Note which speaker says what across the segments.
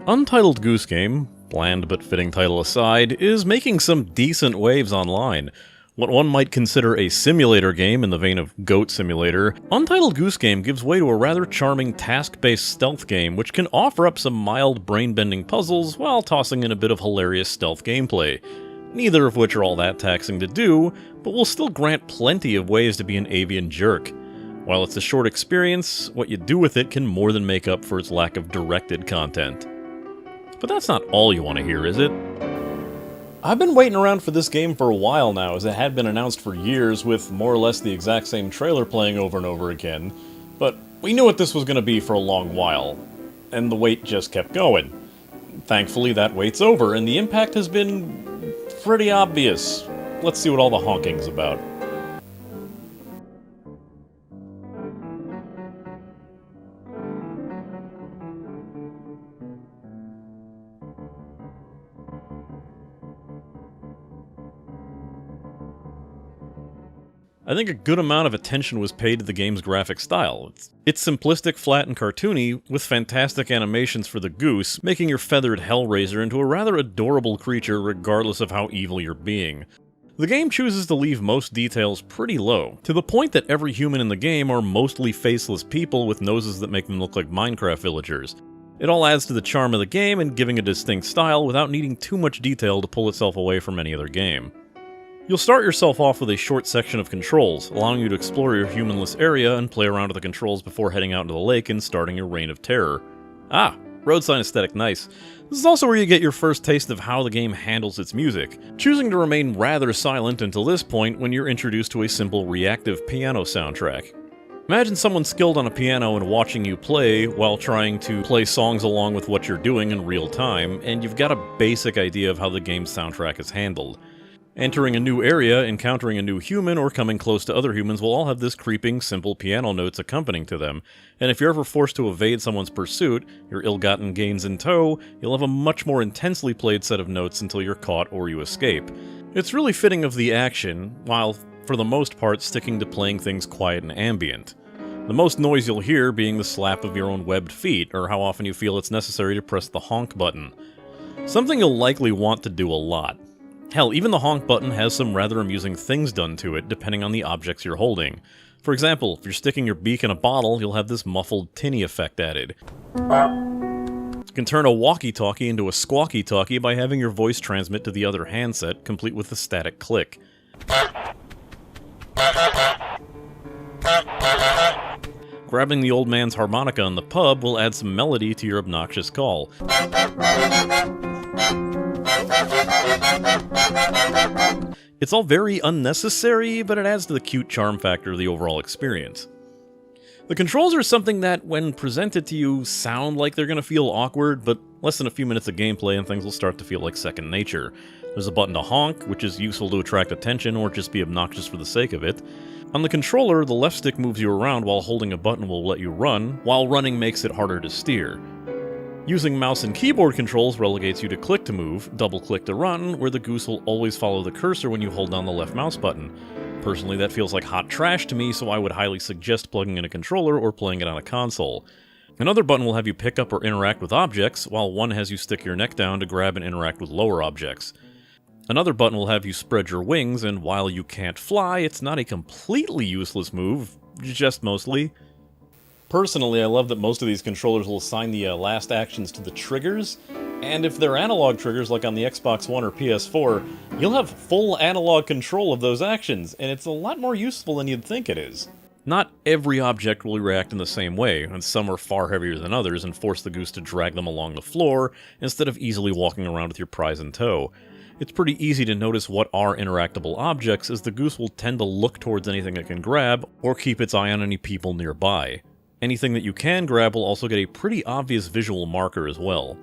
Speaker 1: Untitled Goose Game, bland but fitting title aside, is making some decent waves online. What one might consider a simulator game in the vein of Goat Simulator, Untitled Goose Game gives way to a rather charming task-based stealth game which can offer up some mild brain-bending puzzles while tossing in a bit of hilarious stealth gameplay. Neither of which are all that taxing to do, but will still grant plenty of ways to be an avian jerk. While it's a short experience, what you do with it can more than make up for its lack of directed content. But that's not all you want to hear, is it? I've been waiting around for this game for a while now, as it had been announced for years with more or less the exact same trailer playing over and over again, but we knew what this was going to be for a long while, and the wait just kept going. Thankfully that wait's over, and the impact has been pretty obvious. Let's see what all the honking's about. I think a good amount of attention was paid to the game's graphic style. It's simplistic, flat, and cartoony, with fantastic animations for the goose, making your feathered Hellraiser into a rather adorable creature regardless of how evil you're being. The game chooses to leave most details pretty low, to the point that every human in the game are mostly faceless people with noses that make them look like Minecraft villagers. It all adds to the charm of the game and giving a distinct style without needing too much detail to pull itself away from any other game. You'll start yourself off with a short section of controls, allowing you to explore your humanless area and play around with the controls before heading out into the lake and starting your reign of terror. Ah, road sign aesthetic, nice. This is also where you get your first taste of how the game handles its music, choosing to remain rather silent until this point when you're introduced to a simple reactive piano soundtrack. Imagine someone skilled on a piano and watching you play while trying to play songs along with what you're doing in real time, and you've got a basic idea of how the game's soundtrack is handled. Entering a new area, encountering a new human, or coming close to other humans will all have this creeping, simple piano notes accompanying to them, and if you're ever forced to evade someone's pursuit, your ill-gotten gains in tow, you'll have a much more intensely played set of notes until you're caught or you escape. It's really fitting of the action, while, for the most part, sticking to playing things quiet and ambient. The most noise you'll hear being the slap of your own webbed feet, or how often you feel it's necessary to press the honk button. Something you'll likely want to do a lot. Hell, even the honk button has some rather amusing things done to it, depending on the objects you're holding. For example, if you're sticking your beak in a bottle, you'll have this muffled tinny effect added. You can turn a walkie-talkie into a squawkie-talkie by having your voice transmit to the other handset, complete with a static click. Grabbing the old man's harmonica in the pub will add some melody to your obnoxious call. It's all very unnecessary, but it adds to the cute charm factor of the overall experience. The controls are something that, when presented to you, sound like they're going to feel awkward, but less than a few minutes of gameplay and things will start to feel like second nature. There's a button to honk, which is useful to attract attention or just be obnoxious for the sake of it. On the controller, the left stick moves you around while holding a button will let you run, while running makes it harder to steer. Using mouse and keyboard controls relegates you to click to move, double click to run, where the goose will always follow the cursor when you hold down the left mouse button. Personally, that feels like hot trash to me, so I would highly suggest plugging in a controller or playing it on a console. Another button will have you pick up or interact with objects, while one has you stick your neck down to grab and interact with lower objects. Another button will have you spread your wings, and while you can't fly, it's not a completely useless move, just mostly. Personally, I love that most of these controllers will assign the last actions to the triggers, and if they're analog triggers like on the Xbox One or PS4, you'll have full analog control of those actions, and it's a lot more useful than you'd think it is. Not every object will react in the same way, and some are far heavier than others and force the goose to drag them along the floor instead of easily walking around with your prize in tow. It's pretty easy to notice what are interactable objects, as the goose will tend to look towards anything it can grab, or keep its eye on any people nearby. Anything that you can grab will also get a pretty obvious visual marker as well.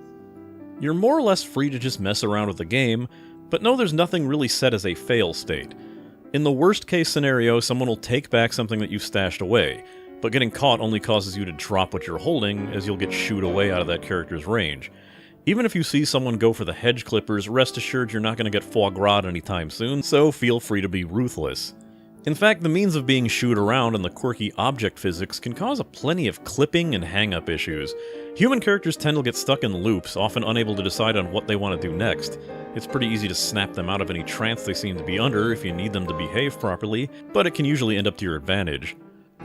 Speaker 1: You're more or less free to just mess around with the game, but no, there's nothing really set as a fail state. In the worst case scenario, someone will take back something that you've stashed away, but getting caught only causes you to drop what you're holding, as you'll get shooed away out of that character's range. Even if you see someone go for the hedge clippers, rest assured you're not going to get foie gras anytime soon, so feel free to be ruthless. In fact, the means of being shooed around and the quirky object physics can cause plenty of clipping and hang-up issues. Human characters tend to get stuck in loops, often unable to decide on what they want to do next. It's pretty easy to snap them out of any trance they seem to be under if you need them to behave properly, but it can usually end up to your advantage.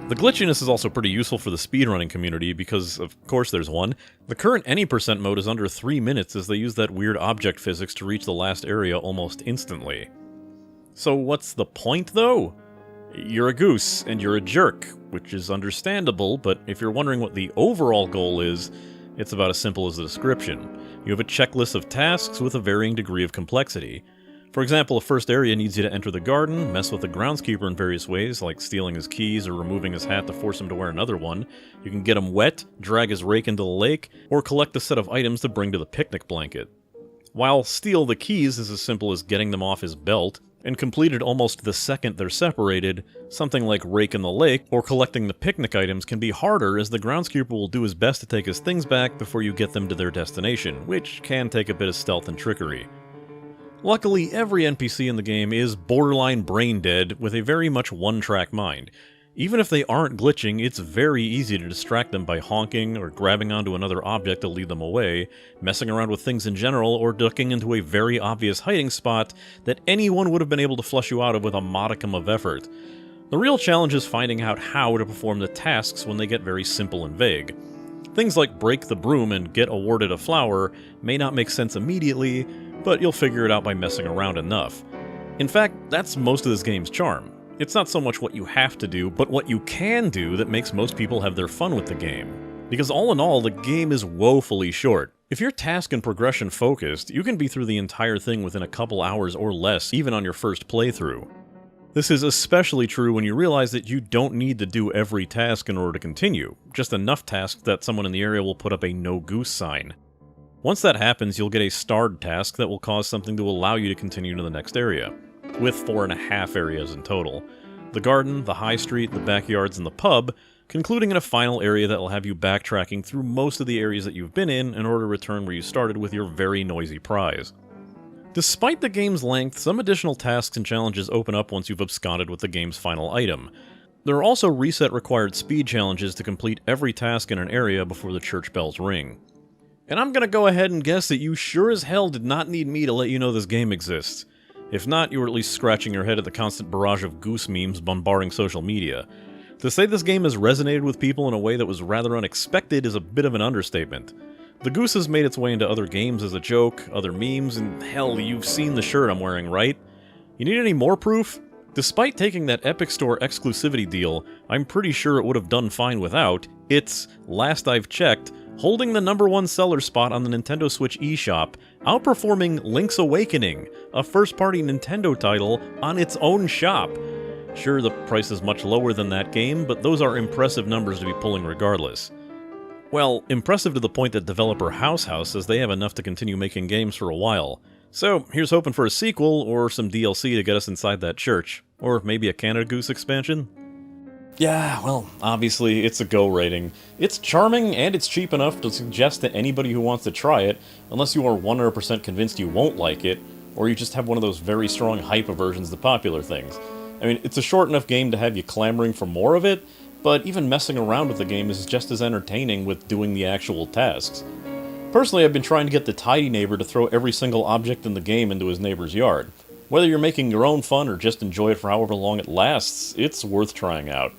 Speaker 1: The glitchiness is also pretty useful for the speedrunning community because, of course there's one. The current any % mode is under 3 minutes as they use that weird object physics to reach the last area almost instantly. So what's the point, though? You're a goose, and you're a jerk, which is understandable, but if you're wondering what the overall goal is, it's about as simple as the description. You have a checklist of tasks with a varying degree of complexity. For example, a first area needs you to enter the garden, mess with the groundskeeper in various ways, like stealing his keys or removing his hat to force him to wear another one. You can get him wet, drag his rake into the lake, or collect a set of items to bring to the picnic blanket. While steal the keys is as simple as getting them off his belt, and completed almost the second they're separated, something like rake in the lake or collecting the picnic items can be harder as the groundskeeper will do his best to take his things back before you get them to their destination, which can take a bit of stealth and trickery. Luckily, every NPC in the game is borderline brain dead with a very much one-track mind. Even if they aren't glitching, it's very easy to distract them by honking or grabbing onto another object to lead them away, messing around with things in general, or ducking into a very obvious hiding spot that anyone would have been able to flush you out of with a modicum of effort. The real challenge is finding out how to perform the tasks when they get very simple and vague. Things like break the broom and get awarded a flower may not make sense immediately, but you'll figure it out by messing around enough. In fact, that's most of this game's charm. It's not so much what you have to do, but what you can do that makes most people have their fun with the game. Because all in all, the game is woefully short. If you're task and progression focused, you can be through the entire thing within a couple hours or less, even on your first playthrough. This is especially true when you realize that you don't need to do every task in order to continue, just enough tasks that someone in the area will put up a no goose sign. Once that happens, you'll get a starred task that will cause something to allow you to continue to the next area, with 4.5 areas in total. The garden, the high street, the backyards, and the pub, concluding in a final area that will have you backtracking through most of the areas that you've been in order to return where you started with your very noisy prize. Despite the game's length, some additional tasks and challenges open up once you've absconded with the game's final item. There are also reset-required speed challenges to complete every task in an area before the church bells ring. And I'm gonna go ahead and guess that you sure as hell did not need me to let you know this game exists. If not, you were at least scratching your head at the constant barrage of goose memes bombarding social media. To say this game has resonated with people in a way that was rather unexpected is a bit of an understatement. The goose has made its way into other games as a joke, other memes, and hell, you've seen the shirt I'm wearing, right? You need any more proof? Despite taking that Epic Store exclusivity deal, I'm pretty sure it would have done fine without. It's, last I've checked, holding the #1 seller spot on the Nintendo Switch eShop, outperforming Link's Awakening, a first-party Nintendo title, on its own shop. Sure, the price is much lower than that game, but those are impressive numbers to be pulling regardless. Well, impressive to the point that developer House says they have enough to continue making games for a while. So, here's hoping for a sequel, or some DLC to get us inside that church. Or maybe a Canada Goose expansion? Yeah, well, obviously, it's a go rating. It's charming, and it's cheap enough to suggest to anybody who wants to try it, unless you are 100% convinced you won't like it, or you just have one of those very strong hype aversions to popular things. I mean, it's a short enough game to have you clamoring for more of it, but even messing around with the game is just as entertaining with doing the actual tasks. Personally, I've been trying to get the tidy neighbor to throw every single object in the game into his neighbor's yard. Whether you're making your own fun or just enjoy it for however long it lasts, it's worth trying out.